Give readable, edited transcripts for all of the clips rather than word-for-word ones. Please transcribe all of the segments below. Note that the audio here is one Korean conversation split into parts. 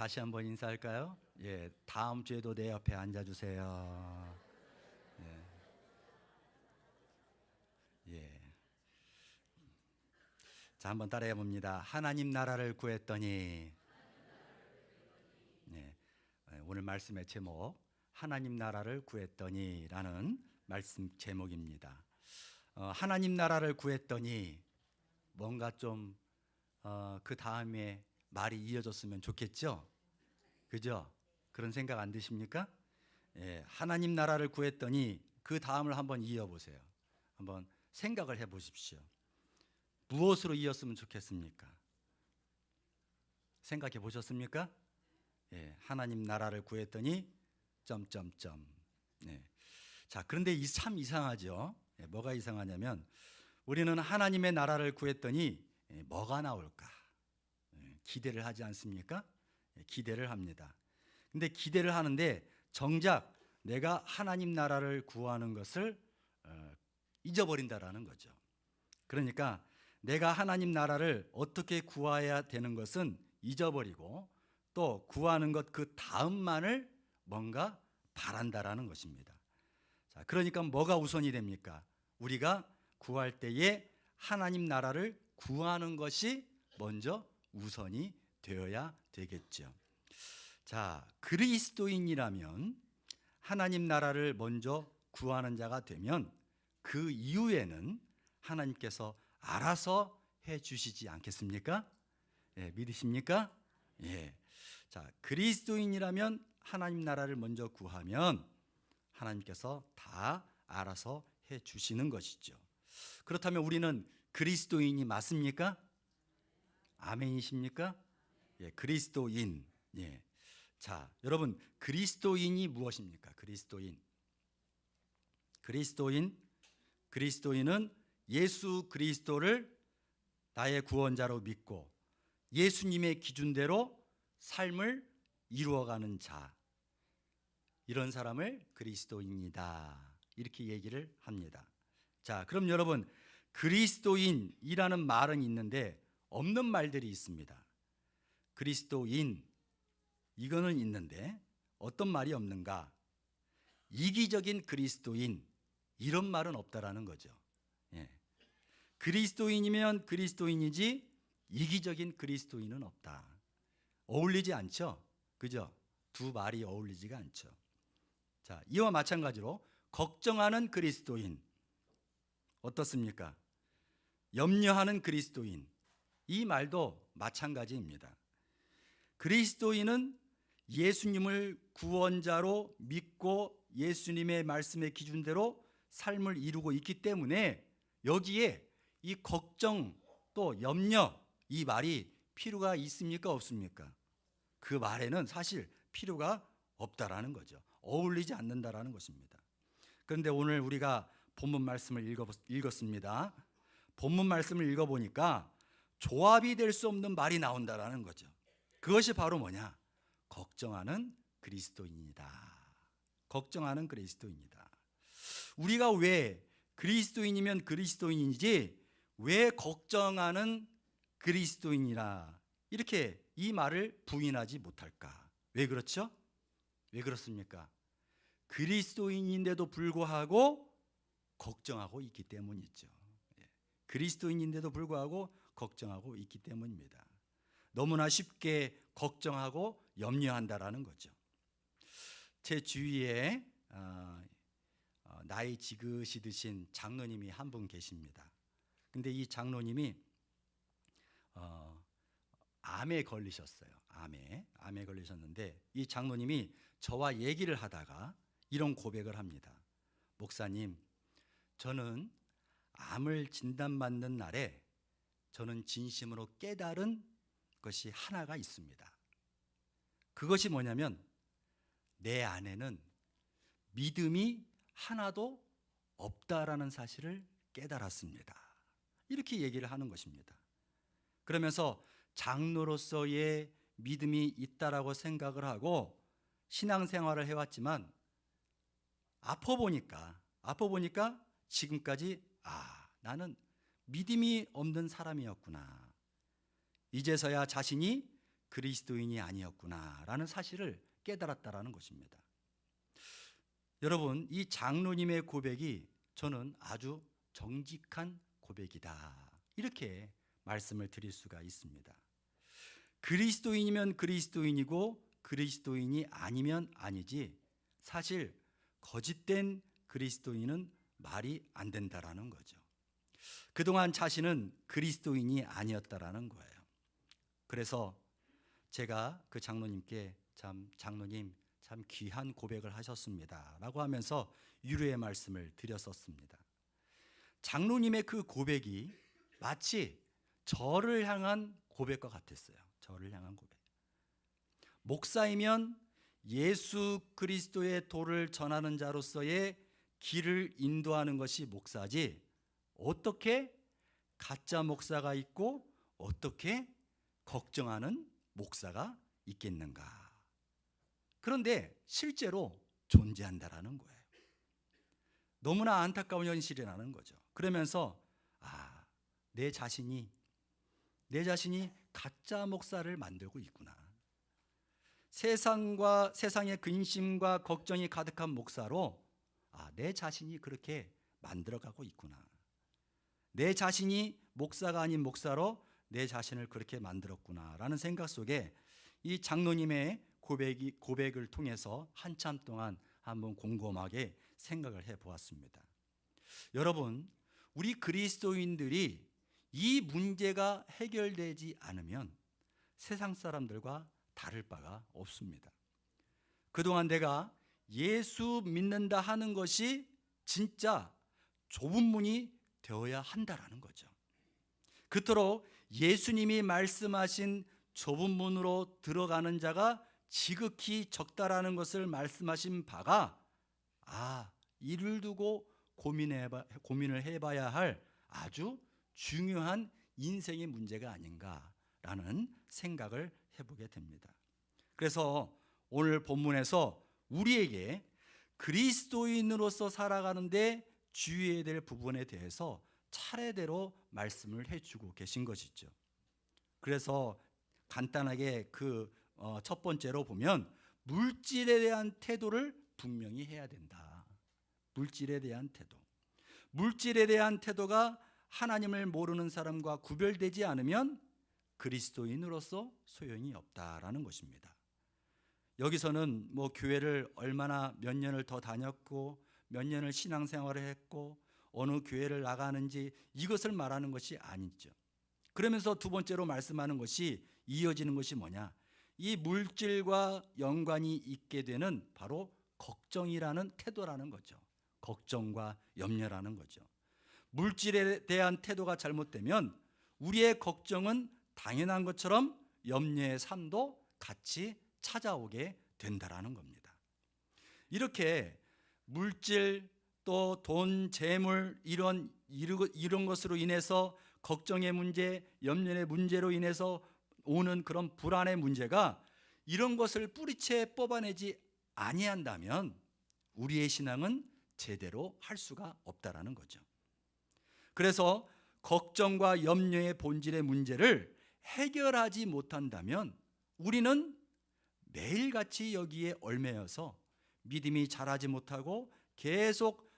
다시 한번 인사할까요? 예, 다음 주에도 내 옆에 앉아주세요. 예, 예. 자, 한번 따라해 봅니다. 하나님 나라를 구했더니. 예, 오늘 말씀의 제목 하나님 나라를 구했더니라는 말씀 제목입니다. 하나님 나라를 구했더니 뭔가 좀 그 다음에 말이 이어졌으면 좋겠죠? 그죠? 그런 생각 안 드십니까? 예, 하나님 나라를 구했더니 그 다음을 한번 이어보세요. 한번 생각을 해보십시오. 무엇으로 이었으면 좋겠습니까? 생각해 보셨습니까? 예, 하나님 나라를 구했더니 점점점. 예. 자, 그런데 참 이상하죠. 예, 뭐가 이상하냐면 우리는 하나님의 나라를 구했더니 뭐가 나올까? 기대를 하지 않습니까? 기대를 합니다. 근데 기대를 하는데 정작 내가 하나님 나라를 구하는 것을 잊어버린다라는 거죠. 그러니까 내가 하나님 나라를 어떻게 구해야 되는 것은 잊어버리고 또 구하는 것 그 다음만을 뭔가 바란다라는 것입니다. 자, 그러니까 뭐가 우선이 됩니까? 우리가 구할 때에 하나님 나라를 구하는 것이 먼저 우선이 되어야 되겠죠. 자, 그리스도인이라면 하나님 나라를 먼저 구하는 자가 되면 그 이후에는 하나님께서 알아서 해 주시지 않겠습니까? 예, 믿으십니까? 예. 자, 그리스도인이라면 하나님 나라를 먼저 구하면 하나님께서 다 알아서 해 주시는 것이죠. 그렇다면 우리는 그리스도인이 맞습니까? 아멘이십니까? 예, 그리스도인. 예. 자, 여러분, 그리스도인이 무엇입니까? 그리스도인은 예수 그리스도를 나의 구원자로 믿고 예수님의 기준대로 삶을 이루어가는 자, 이런 사람을 그리스도인이다, 이렇게 얘기를 합니다. 자, 그럼 여러분, 그리스도인이라는 말은 있는데 없는 말들이 있습니다. 그리스도인, 이거는 있는데 어떤 말이 없는가? 이기적인 그리스도인, 이런 말은 없다라는 거죠. 예. 그리스도인이면 그리스도인이지 이기적인 그리스도인은 없다. 어울리지 않죠? 그죠? 두 말이 어울리지가 않죠. 자, 이와 마찬가지로 걱정하는 그리스도인, 어떻습니까? 염려하는 그리스도인, 이 말도 마찬가지입니다. 그리스도인은 예수님을 구원자로 믿고 예수님의 말씀의 기준대로 삶을 이루고 있기 때문에 여기에 이 걱정 또 염려, 이 말이 필요가 있습니까? 없습니까? 그 말에는 사실 필요가 없다라는 거죠. 어울리지 않는다라는 것입니다. 그런데 오늘 우리가 본문 말씀을 읽었습니다. 본문 말씀을 읽어보니까 조합이 될 수 없는 말이 나온다라는 거죠. 그것이 바로 뭐냐? 걱정하는 그리스도인이다. 걱정하는 그리스도인이다. 우리가 왜 그리스도인이면 그리스도인이지 왜 걱정하는 그리스도인이라 이렇게 이 말을 부인하지 못할까? 왜 그렇죠? 왜 그렇습니까? 그리스도인인데도 불구하고 걱정하고 있기 때문이죠. 그리스도인인데도 불구하고 걱정하고 있기 때문입니다. 너무나 쉽게 걱정하고 염려한다라는 거죠. 제 주위에 나이 지긋이 드신 장로님이 한 분 계십니다. 근데 이 장로님이 암에 걸리셨어요. 암에 걸리셨는데 이 장로님이 저와 얘기를 하다가 이런 고백을 합니다. 목사님, 저는 암을 진단받는 날에 저는 진심으로 깨달은 것이 하나가 있습니다. 그것이 뭐냐면 내 안에는 믿음이 하나도 없다라는 사실을 깨달았습니다. 이렇게 얘기를 하는 것입니다. 그러면서 장로로서의 믿음이 있다라고 생각을 하고 신앙생활을 해왔지만 아파 보니까 지금까지 나는 믿음이 없는 사람이었구나. 이제서야 자신이 그리스도인이 아니었구나라는 사실을 깨달았다라는 것입니다. 여러분, 이 장로님의 고백이 저는 아주 정직한 고백이다, 이렇게 말씀을 드릴 수가 있습니다. 그리스도인이면 그리스도인이고 그리스도인이 아니면 아니지, 사실 거짓된 그리스도인은 말이 안 된다라는 거죠. 그동안 자신은 그리스도인이 아니었다라는 거예요. 그래서 제가 그 장로님께 장로님 참 귀한 고백을 하셨습니다 라고 하면서 위로의 말씀을 드렸었습니다. 장로님의 그 고백이 마치 저를 향한 고백과 같았어요. 저를 향한 고백. 목사이면 예수 그리스도의 도를 전하는 자로서의 길을 인도하는 것이 목사지, 어떻게 가짜 목사가 있고 어떻게 걱정하는 목사가 있겠는가. 그런데 실제로 존재한다라는 거예요. 너무나 안타까운 현실이라는 거죠. 그러면서 내 자신이 가짜 목사를 만들고 있구나. 세상의 근심과 걱정이 가득한 목사로 내 자신이 그렇게 만들어가고 있구나. 내 자신이 목사가 아닌 목사로 내 자신을 그렇게 만들었구나라는 생각 속에 이 장로님의 고백을 통해서 한참 동안 한번 곰곰하게 생각을 해보았습니다. 여러분, 우리 그리스도인들이 이 문제가 해결되지 않으면 세상 사람들과 다를 바가 없습니다. 그동안 내가 예수 믿는다 하는 것이 진짜 좁은 문이 되어야 한다라는 거죠. 그토록 예수님이 말씀하신 좁은 문으로 들어가는 자가 지극히 적다라는 것을 말씀하신 바가 이를 두고 고민을 해봐야 할 아주 중요한 인생의 문제가 아닌가라는 생각을 해보게 됩니다. 그래서 오늘 본문에서 우리에게 그리스도인으로서 살아가는데 주의해야 될 부분에 대해서 차례대로 말씀을 해주고 계신 것이죠. 그래서 간단하게 첫 번째로 보면 물질에 대한 태도를 분명히 해야 된다. 물질에 대한 태도. 물질에 대한 태도가 하나님을 모르는 사람과 구별되지 않으면 그리스도인으로서 소용이 없다라는 것입니다. 여기서는 교회를 얼마나 몇 년을 더 다녔고 몇 년을 신앙생활을 했고 어느 교회를 나가는지 이것을 말하는 것이 아니죠. 그러면서 두 번째로 말씀하는 것이 이어지는 것이 뭐냐? 이 물질과 연관이 있게 되는 바로 걱정이라는 태도라는 거죠. 걱정과 염려라는 거죠. 물질에 대한 태도가 잘못되면 우리의 걱정은 당연한 것처럼 염려의 삶도 같이 찾아오게 된다라는 겁니다. 이렇게 물질 또 돈, 재물 이런 것으로 인해서 걱정의 문제, 염려의 문제로 인해서 오는 그런 불안의 문제가 이런 것을 뿌리채 뽑아내지 아니한다면 우리의 신앙은 제대로 할 수가 없다라는 거죠. 그래서 걱정과 염려의 본질의 문제를 해결하지 못한다면 우리는 매일같이 여기에 얽매여서 믿음이 자라지 못하고 계속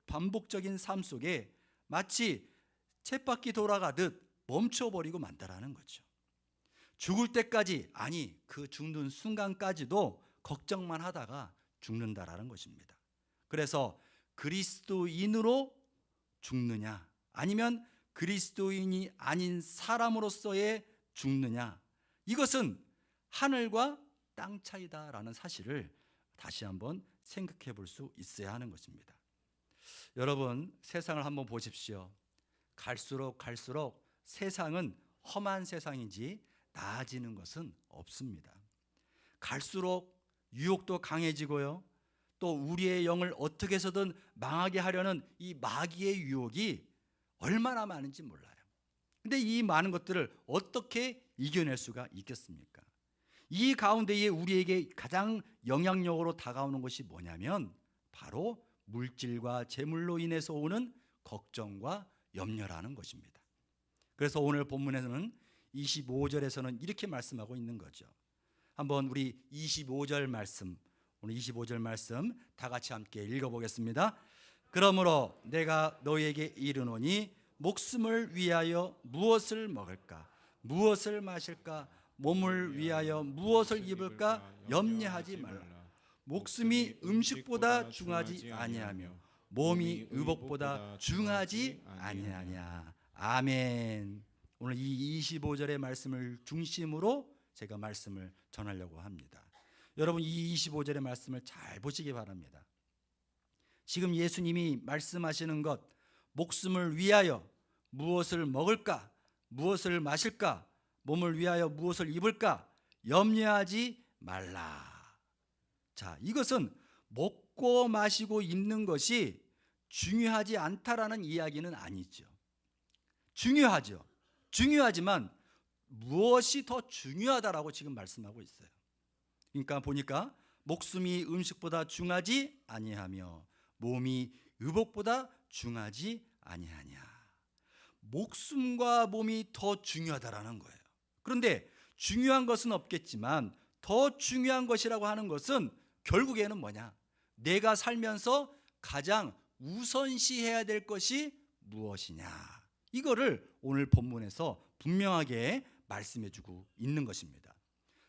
반복적인 삶 속에 마치 쳇바퀴 돌아가듯 멈춰버리고 만다라는 거죠. 죽을 때까지, 그 죽는 순간까지도 걱정만 하다가 죽는다라는 것입니다. 그래서 그리스도인으로 죽느냐 아니면 그리스도인이 아닌 사람으로서의 죽느냐, 이것은 하늘과 땅 차이다라는 사실을 다시 한번 생각해 볼 수 있어야 하는 것입니다. 여러분, 세상을 한번 보십시오. 갈수록 세상은 험한 세상이지 나아지는 것은 없습니다. 갈수록 유혹도 강해지고요, 또 우리의 영을 어떻게 해서든 망하게 하려는 이 마귀의 유혹이 얼마나 많은지 몰라요. 근데 이 많은 것들을 어떻게 이겨낼 수가 있겠습니까? 이 가운데에 우리에게 가장 영향력으로 다가오는 것이 뭐냐면 바로 물질과 재물로 인해서 오는 걱정과 염려라는 것입니다. 그래서 오늘 본문에서는 25절에서는 이렇게 말씀하고 있는 거죠. 한번 우리 25절 말씀, 오늘 25절 말씀 다 같이 함께 읽어보겠습니다. 그러므로 내가 너희에게 이르노니 목숨을 위하여 무엇을 먹을까, 무엇을 마실까, 몸을 위하여 무엇을 입을까 염려하지 말라. 목숨이 음식보다 중하지 아니하며 몸이 의복보다 중하지 아니하냐. 아멘. 오늘 이 25절의 말씀을 중심으로 제가 말씀을 전하려고 합니다. 여러분, 이 25절의 말씀을 잘 보시기 바랍니다. 지금 예수님이 말씀하시는 것, 목숨을 위하여 무엇을 먹을까, 무엇을 마실까, 몸을 위하여 무엇을 입을까 염려하지 말라. 자, 이것은 먹고 마시고 입는 것이 중요하지 않다라는 이야기는 아니죠. 중요하죠. 중요하지만 무엇이 더 중요하다라고 지금 말씀하고 있어요. 그러니까 보니까 목숨이 음식보다 중하지 아니하며 몸이 의복보다 중하지 아니하냐. 목숨과 몸이 더 중요하다라는 거예요. 그런데 중요한 것은 없겠지만 더 중요한 것이라고 하는 것은 결국에는 뭐냐? 내가 살면서 가장 우선시해야 될 것이 무엇이냐? 이거를 오늘 본문에서 분명하게 말씀해 주고 있는 것입니다.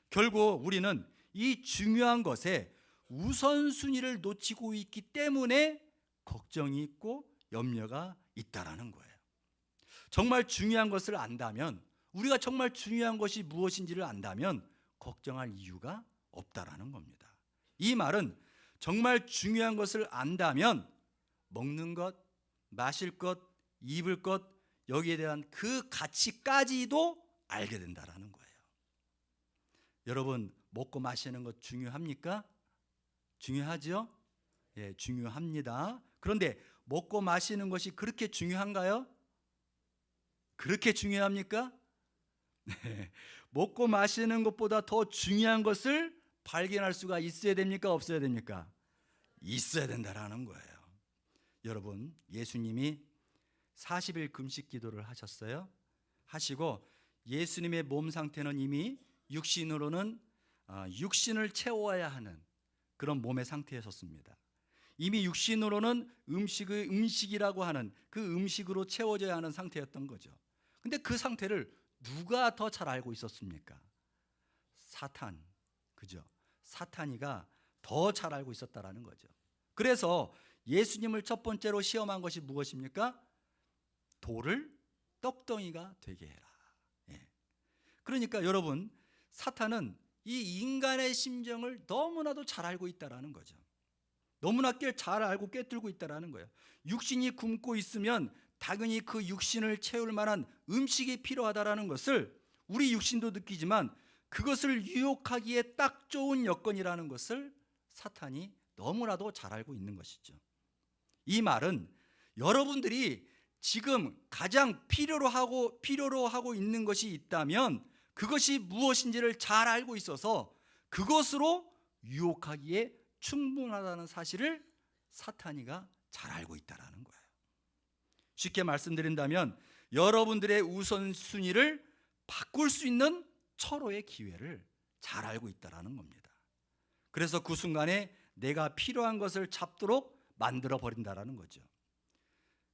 결국 우리는 이 중요한 것에 우선순위를 놓치고 있기 때문에 걱정이 있고 염려가 있다라는 거예요. 정말 중요한 것을 안다면, 우리가 정말 중요한 것이 무엇인지를 안다면 걱정할 이유가 없다라는 겁니다. 이 말은 정말 중요한 것을 안다면 먹는 것, 마실 것, 입을 것, 여기에 대한 그 가치까지도 알게 된다라는 거예요. 여러분, 먹고 마시는 것 중요합니까? 중요하죠? 예, 중요합니다. 그런데 먹고 마시는 것이 그렇게 중요한가요? 그렇게 중요합니까? 네, 먹고 마시는 것보다 더 중요한 것을 발견할 수가 있어야 됩니까? 없어야 됩니까? 있어야 된다라는 거예요. 여러분, 예수님이 40일 금식 기도를 하셨어요. 하시고 예수님의 몸 상태는 이미 육신으로는 육신을 채워야 하는 그런 몸의 상태였었습니다. 이미 육신으로는 음식이라고 하는 그 음식으로 채워져야 하는 상태였던 거죠. 근데 그 상태를 누가 더 잘 알고 있었습니까? 사탄, 그죠? 사탄이가 더 잘 알고 있었다라는 거죠. 그래서 예수님을 첫 번째로 시험한 것이 무엇입니까? 돌을 떡덩이가 되게 해라. 예. 그러니까 여러분, 사탄은 이 인간의 심정을 너무나도 잘 알고 있다라는 거죠. 너무나 잘 알고 꿰뚫고 있다라는 거예요. 육신이 굶고 있으면 당연히 그 육신을 채울 만한 음식이 필요하다라는 것을 우리 육신도 느끼지만 그것을 유혹하기에 딱 좋은 여건이라는 것을 사탄이 너무나도 잘 알고 있는 것이죠. 이 말은 여러분들이 지금 가장 필요로 하고 있는 것이 있다면 그것이 무엇인지를 잘 알고 있어서 그것으로 유혹하기에 충분하다는 사실을 사탄이가 잘 알고 있다는 거예요. 쉽게 말씀드린다면 여러분들의 우선순위를 바꿀 수 있는 철호의 기회를 잘 알고 있다는 겁니다. 그래서 그 순간에 내가 필요한 것을 잡도록 만들어 버린다는 거죠.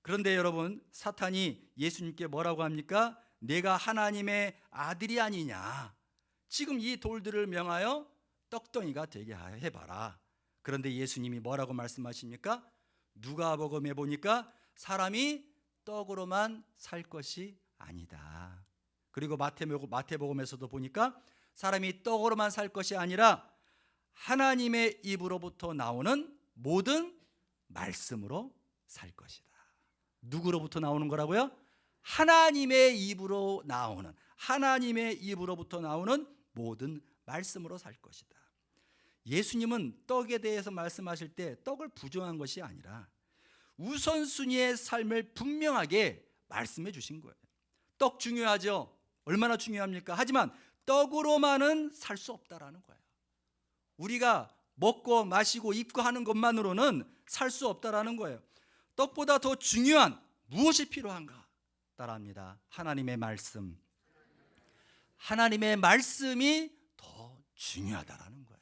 그런데 여러분, 사탄이 예수님께 뭐라고 합니까? 내가 하나님의 아들이 아니냐, 지금 이 돌들을 명하여 떡덩이가 되게 해봐라. 그런데 예수님이 뭐라고 말씀하십니까? 누가복음에 보니까 사람이 떡으로만 살 것이 아니다. 그리고 마태복음에서도 보니까 사람이 떡으로만 살 것이 아니라 하나님의 입으로부터 나오는 모든 말씀으로 살 것이다. 누구로부터 나오는 거라고요? 하나님의 입으로부터 나오는 모든 말씀으로 살 것이다. 예수님은 떡에 대해서 말씀하실 때 떡을 부정한 것이 아니라 우선순위의 삶을 분명하게 말씀해 주신 거예요. 떡 중요하죠? 얼마나 중요합니까? 하지만 떡으로만은 살 수 없다라는 거예요. 우리가 먹고 마시고 입고 하는 것만으로는 살 수 없다라는 거예요. 떡보다 더 중요한 무엇이 필요한가? 따라합니다. 하나님의 말씀. 하나님의 말씀이 더 중요하다라는 거예요.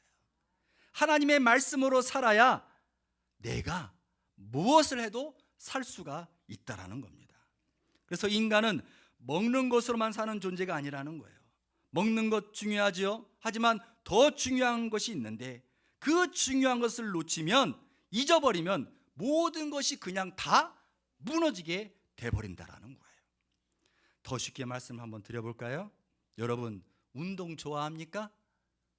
하나님의 말씀으로 살아야 내가 무엇을 해도 살 수가 있다라는 겁니다. 그래서 인간은 먹는 것으로만 사는 존재가 아니라는 거예요. 먹는 것 중요하지요. 하지만 더 중요한 것이 있는데 그 중요한 것을 놓치면, 잊어버리면 모든 것이 그냥 다 무너지게 돼버린다라는 거예요. 더 쉽게 말씀 한번 드려볼까요? 여러분, 운동 좋아합니까?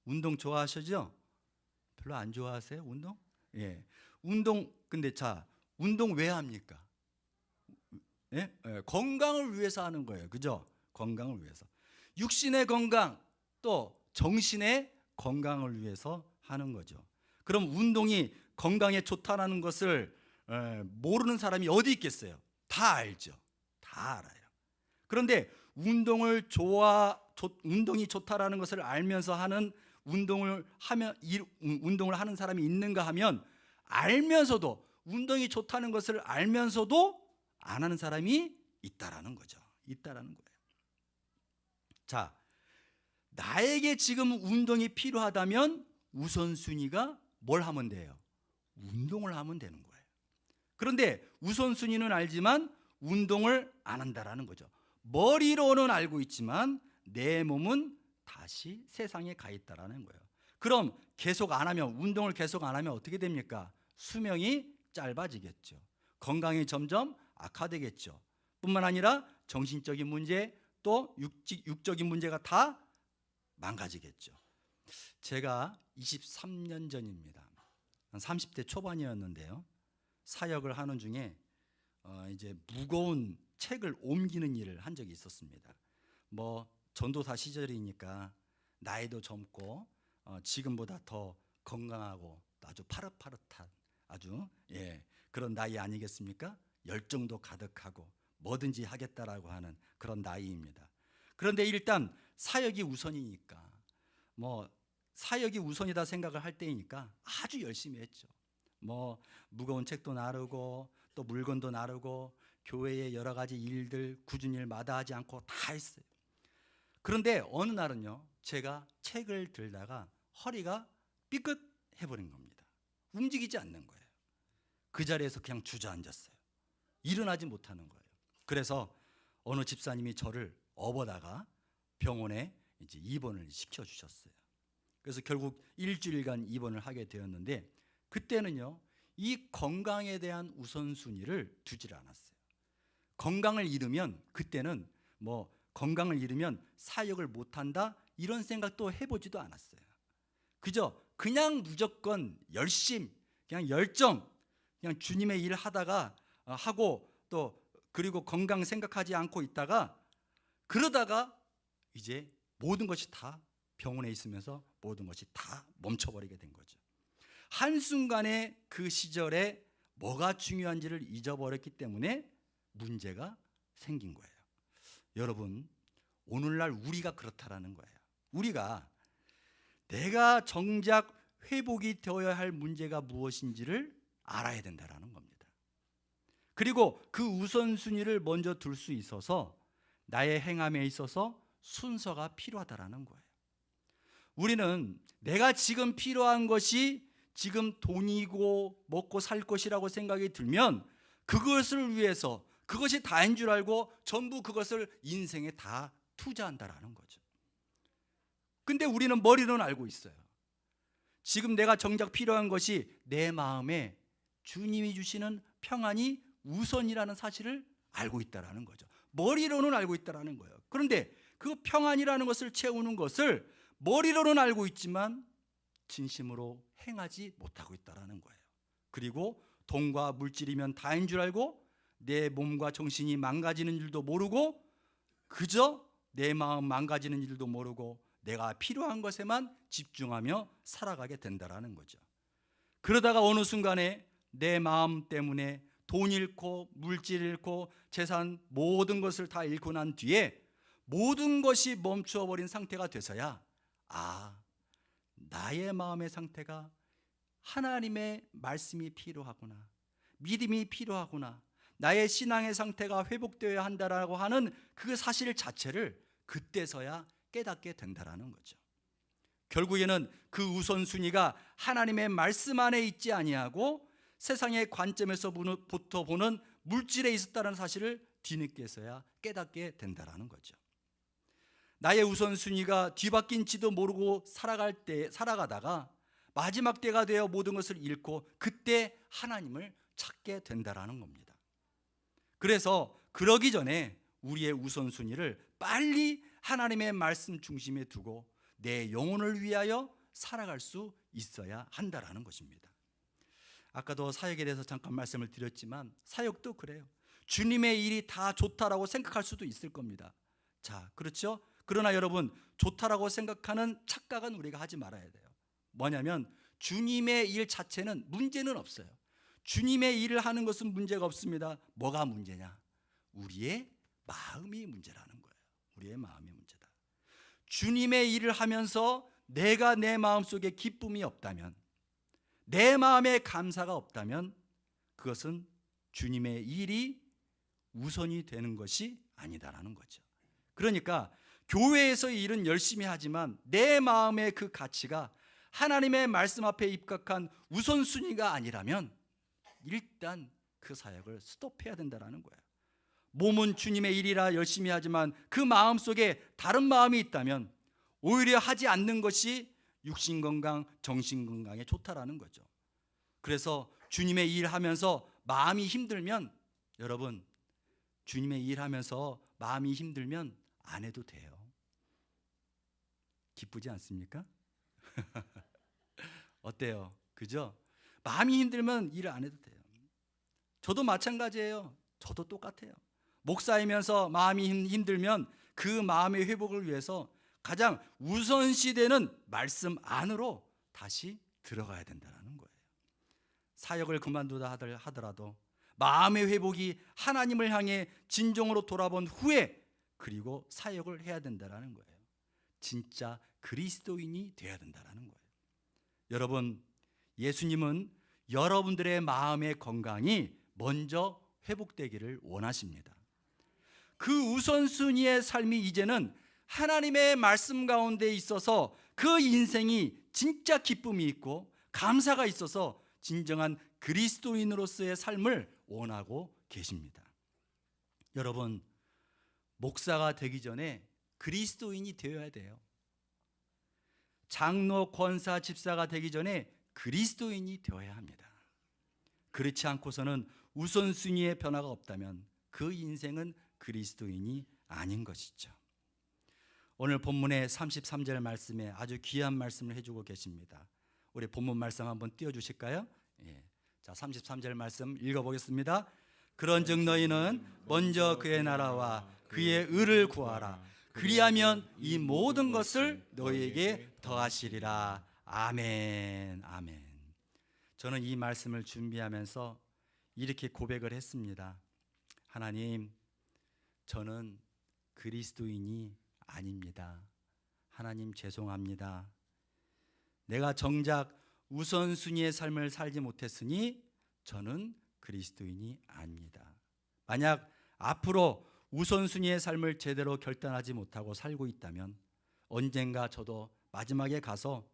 운동 좋아하시죠? 별로 안 좋아하세요, 운동? 예. 근데 운동 왜 합니까? 예? 예, 건강을 위해서 하는 거예요. 그죠? 건강을 위해서. 육신의 건강, 또 정신의 건강을 위해서 하는 거죠. 그럼 운동이 건강에 좋다는 것을 모르는 사람이 어디 있겠어요? 다 알죠. 다 알아요. 그런데 운동이 좋다라는 것을 알면서 하는 운동을 하는 사람이 있는가 하면, 알면서도, 운동이 좋다는 것을 알면서도 안 하는 사람이 있다라는 거죠. 있다라는 거예요. 자, 나에게 지금 운동이 필요하다면 우선순위가 뭘 하면 돼요? 운동을 하면 되는 거예요. 그런데 우선순위는 알지만 운동을 안 한다라는 거죠. 머리로는 알고 있지만 내 몸은 다시 세상에 가 있다라는 거예요. 그럼 운동을 계속 안 하면 어떻게 됩니까? 수명이 짧아지겠죠. 건강이 점점 악화되겠죠. 뿐만 아니라 정신적인 문제, 또 육적인 문제가 다 망가지겠죠. 제가 23년 전입니다. 30대 초반이었는데요. 사역을 하는 중에 이제 무거운 책을 옮기는 일을 한 적이 있었습니다. 전도사 시절이니까 나이도 젊고 지금보다 더 건강하고 아주 파릇파릇한 아주 그런 나이 아니겠습니까? 열정도 가득하고 뭐든지 하겠다라고 하는 그런 나이입니다. 그런데 일단 사역이 우선이니까, 사역이 우선이다 생각을 할 때이니까 아주 열심히 했죠. 무거운 책도 나르고 또 물건도 나르고 교회의 여러 가지 일들 꾸준히 일 마다하지 않고 다 했어요. 그런데 어느 날은요, 제가 책을 들다가 허리가 삐끗해버린 겁니다. 움직이지 않는 거예요. 그 자리에서 그냥 주저앉았어요. 일어나지 못하는 거예요. 그래서 어느 집사님이 저를 업어다가 병원에 이제 입원을 시켜주셨어요. 그래서 결국 일주일간 입원을 하게 되었는데, 그때는요, 이 건강에 대한 우선순위를 두질 않았어요. 그때는 건강을 잃으면 사역을 못한다, 이런 생각도 해보지도 않았어요. 그냥 무조건 열심, 그냥 열정, 그냥 주님의 일 하다가 하고, 그리고 건강 생각하지 않고 있다가, 그러다가 이제 모든 것이 다 병원에 있으면서 모든 것이 다 멈춰버리게 된 거죠. 한순간에 그 시절에 뭐가 중요한지를 잊어버렸기 때문에 문제가 생긴 거예요. 여러분, 오늘날 우리가 그렇다라는 거예요. 우리가 내가 정작 회복이 되어야 할 문제가 무엇인지를 알아야 된다라는 겁니다. 그리고 그 우선순위를 먼저 둘 수 있어서 나의 행함에 있어서 순서가 필요하다라는 거예요. 우리는 내가 지금 필요한 것이 지금 돈이고 먹고 살 것이라고 생각이 들면 그것을 위해서, 그것이 다인 줄 알고 전부 그것을 인생에 다 투자한다라는 거죠. 근데 우리는 머리로는 알고 있어요. 지금 내가 정작 필요한 것이 내 마음에 주님이 주시는 평안이 우선이라는 사실을 알고 있다라는 거죠. 머리로는 알고 있다라는 거예요. 그런데 그 평안이라는 것을 채우는 것을 머리로는 알고 있지만 진심으로 행하지 못하고 있다라는 거예요. 그리고 돈과 물질이면 다인 줄 알고 내 몸과 정신이 망가지는 줄도 모르고, 그저 내 마음 망가지는 일도 모르고 내가 필요한 것에만 집중하며 살아가게 된다라는 거죠. 그러다가 어느 순간에 내 마음 때문에 돈 잃고 물질 잃고 재산 모든 것을 다 잃고 난 뒤에 모든 것이 멈추어 버린 상태가 돼서야, 나의 마음의 상태가 하나님의 말씀이 필요하구나, 믿음이 필요하구나, 나의 신앙의 상태가 회복되어야 한다라고 하는 그 사실 자체를 그때서야 깨닫게 된다라는 거죠. 결국에는 그 우선순위가 하나님의 말씀 안에 있지 아니하고 세상의 관점에서부터 보는 물질에 있었다는 사실을 뒤늦게서야 깨닫게 된다라는 거죠. 나의 우선순위가 뒤바뀐지도 모르고 살아가다가 마지막 때가 되어 모든 것을 잃고 그때 하나님을 찾게 된다라는 겁니다. 그래서 그러기 전에 우리의 우선순위를 빨리 하나님의 말씀 중심에 두고 내 영혼을 위하여 살아갈 수 있어야 한다라는 것입니다. 아까도 사역에 대해서 잠깐 말씀을 드렸지만 사역도 그래요. 주님의 일이 다 좋다라고 생각할 수도 있을 겁니다. 자, 그렇죠? 그러나 여러분, 좋다라고 생각하는 착각은 우리가 하지 말아야 돼요. 뭐냐면 주님의 일 자체는 문제는 없어요. 주님의 일을 하는 것은 문제가 없습니다. 뭐가 문제냐? 우리의 마음이 문제라는 거예요. 우리의 마음이 문제다. 주님의 일을 하면서 내가 내 마음속에 기쁨이 없다면, 내 마음에 감사가 없다면 그것은 주님의 일이 우선이 되는 것이 아니다라는 거죠. 그러니까 교회에서의 일은 열심히 하지만 내 마음의 그 가치가 하나님의 말씀 앞에 입각한 우선순위가 아니라면 일단 그 사역을 스톱해야 된다는 거예요. 몸은 주님의 일이라 열심히 하지만 그 마음속에 다른 마음이 있다면 오히려 하지 않는 것이 육신 건강, 정신 건강에 좋다라는 거죠. 그래서 주님의 일하면서 마음이 힘들면, 여러분, 주님의 일하면서 마음이 힘들면 안 해도 돼요. 기쁘지 않습니까? 어때요? 그죠? 마음이 힘들면 일을 안 해도 돼요. 저도 마찬가지예요. 저도 똑같아요. 목사이면서 마음이 힘들면 그 마음의 회복을 위해서 가장 우선시되는 말씀 안으로 다시 들어가야 된다는 거예요. 사역을 그만두다 하더라도 마음의 회복이 하나님을 향해 진정으로 돌아본 후에 그리고 사역을 해야 된다는 거예요. 진짜 그리스도인이 되어야 된다는 거예요. 여러분, 예수님은 여러분들의 마음의 건강이 먼저 회복되기를 원하십니다. 그 우선순위의 삶이 이제는 하나님의 말씀 가운데 있어서 그 인생이 진짜 기쁨이 있고 감사가 있어서 진정한 그리스도인으로서의 삶을 원하고 계십니다. 여러분, 목사가 되기 전에 그리스도인이 되어야 돼요. 장로, 권사, 집사가 되기 전에 그리스도인이 되어야 합니다. 그렇지 않고서는 우선순위의 변화가 없다면 그 인생은 그리스도인이 아닌 것이죠. 오늘 본문의 33절 말씀에 아주 귀한 말씀을 해주고 계십니다. 우리 본문 말씀 한번 띄워주실까요? 예. 자, 33절 말씀 읽어보겠습니다. 그런즉 너희는 먼저 그의 나라와 그의 의를 구하라. 그리하면 이 모든 것을 너희에게 더하시리라. 아멘. 아멘. 저는 이 말씀을 준비하면서 이렇게 고백을 했습니다. 하나님, 저는 그리스도인이 아닙니다. 하나님, 죄송합니다. 내가 정작 우선순위의 삶을 살지 못했으니 저는 그리스도인이 아닙니다. 만약 앞으로 우선순위의 삶을 제대로 결단하지 못하고 살고 있다면 언젠가 저도 마지막에 가서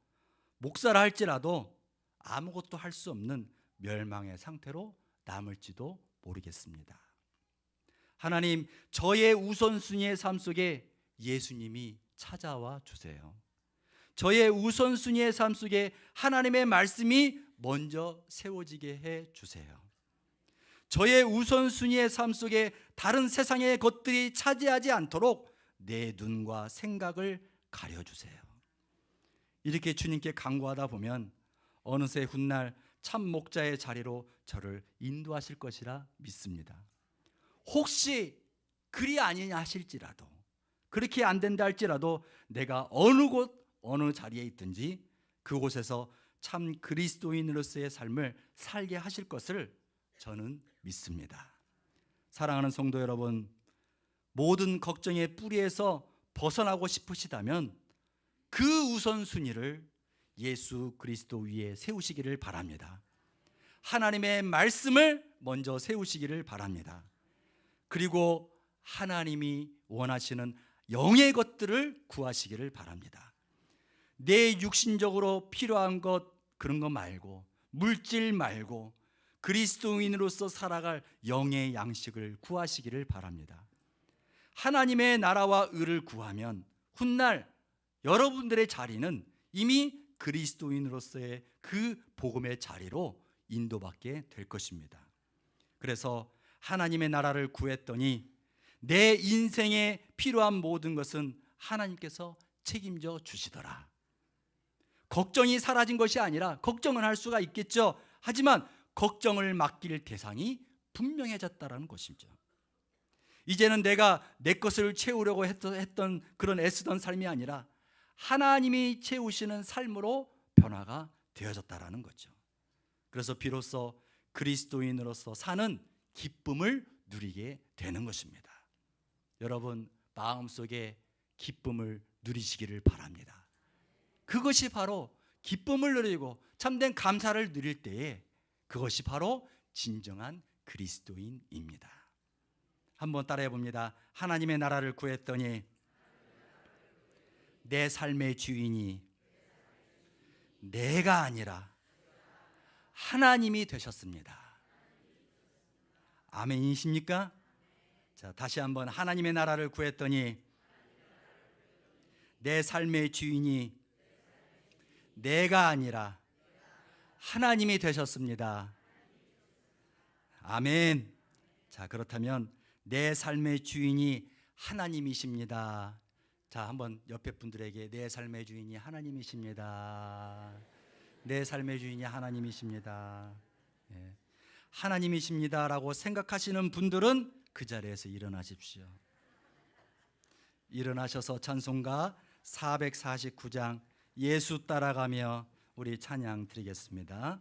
목사라 할지라도 아무것도 할 수 없는 멸망의 상태로 남을지도 모르겠습니다. 하나님, 저의 우선순위의 삶 속에 예수님이 찾아와 주세요. 저의 우선순위의 삶 속에 하나님의 말씀이 먼저 세워지게 해 주세요. 저의 우선순위의 삶 속에 다른 세상의 것들이 차지하지 않도록 내 눈과 생각을 가려주세요. 이렇게 주님께 간구하다 보면 어느새 훗날 참 목자의 자리로 저를 인도하실 것이라 믿습니다. 혹시 그리 아니냐 하실지라도, 그렇게 안 된다 할지라도 내가 어느 곳 어느 자리에 있든지 그곳에서 참 그리스도인으로서의 삶을 살게 하실 것을 저는 믿습니다. 사랑하는 성도 여러분, 모든 걱정의 뿌리에서 벗어나고 싶으시다면 그 우선순위를 예수 그리스도 위에 세우시기를 바랍니다. 하나님의 말씀을 먼저 세우시기를 바랍니다. 그리고 하나님이 원하시는 영의 것들을 구하시기를 바랍니다. 내 육신적으로 필요한 것, 그런 거 말고, 물질 말고 그리스도인으로서 살아갈 영의 양식을 구하시기를 바랍니다. 하나님의 나라와 의를 구하면 훗날 여러분들의 자리는 이미 그리스도인으로서의 그 복음의 자리로 인도받게 될 것입니다. 그래서 하나님의 나라를 구했더니 내 인생에 필요한 모든 것은 하나님께서 책임져 주시더라. 걱정이 사라진 것이 아니라, 걱정은 할 수가 있겠죠. 하지만 걱정을 맡길 대상이 분명해졌다는 것이죠. 이제는 내가 내 것을 채우려고 했던 그런 애쓰던 삶이 아니라 하나님이 채우시는 삶으로 변화가 되어졌다라는 거죠. 그래서 비로소 그리스도인으로서 사는 기쁨을 누리게 되는 것입니다. 여러분, 마음속에 기쁨을 누리시기를 바랍니다. 그것이 바로 기쁨을 누리고 참된 감사를 누릴 때에 그것이 바로 진정한 그리스도인입니다. 한번 따라해 봅니다. 하나님의 나라를 구했더니 내 삶의 주인이 내가 아니라 하나님이 되셨습니다. 아멘이십니까? 자, 다시 한번 하나님의 나라를 구했더니 내 삶의 주인이 내가 아니라 하나님이 되셨습니다. 아멘. 자, 그렇다면 내 삶의 주인이 하나님이십니다. 자, 한번 옆에 분들에게 내 삶의 주인이 하나님이십니다. 내 삶의 주인이 하나님이십니다. 예. 하나님이십니다라고 생각하시는 분들은 그 자리에서 일어나십시오. 일어나셔서 찬송가 449장 예수 따라가며 우리 찬양 드리겠습니다.